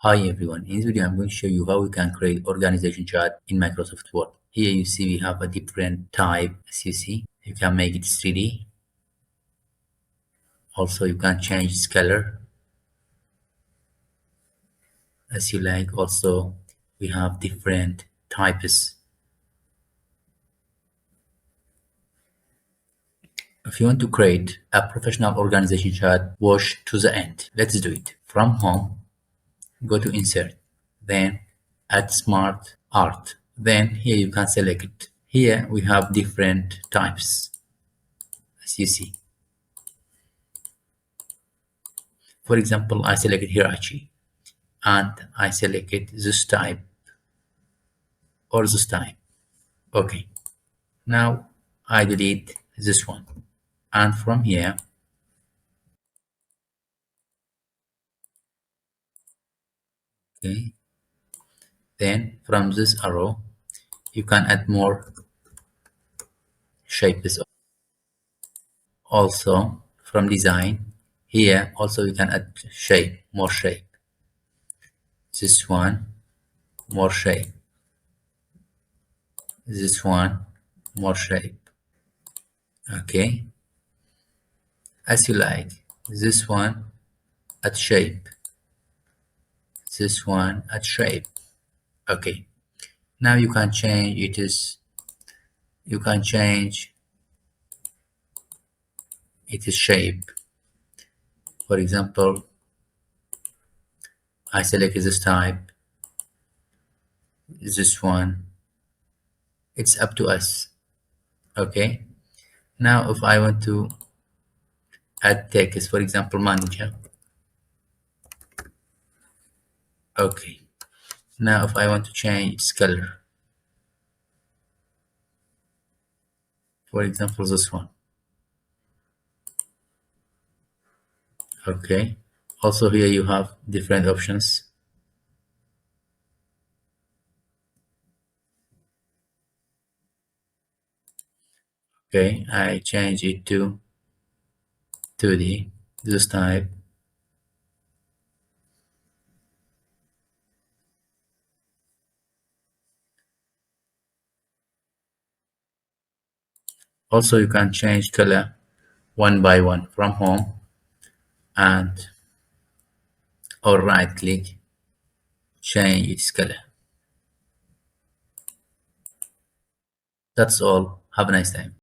Hi everyone, in this video I'm going to show you how we can create organization chart in Microsoft Word. Here you see we have a different type. As you see, you can make it 3D. Also you can change its color as you like. Also we have different types. If you want to create a professional organization chart, watch to the end. Let's do it. From home, go to insert, then add smart art. Then here you can select it. Here we have different types as you see. For example, I selected hierarchy and I selected this type or this type. Okay, now I delete this one, and from here, okay, then from this arrow, you can add more shapes. Also from design, here also you can add shape, more shape. This one, more shape. This one, more shape. Okay, as you like. This one, add shape. This one, add shape. Okay, now you can change its shape. For example, I select this type, this one. It's up to us. Okay, now if I want to add text, for example, manager. Okay, now if I want to change its color, for example, this one. Okay, also here you have different options. Okay, I change it to 2D, this type. Also you can change color one by one from home, and or right click, change its color. That's all. Have a nice time.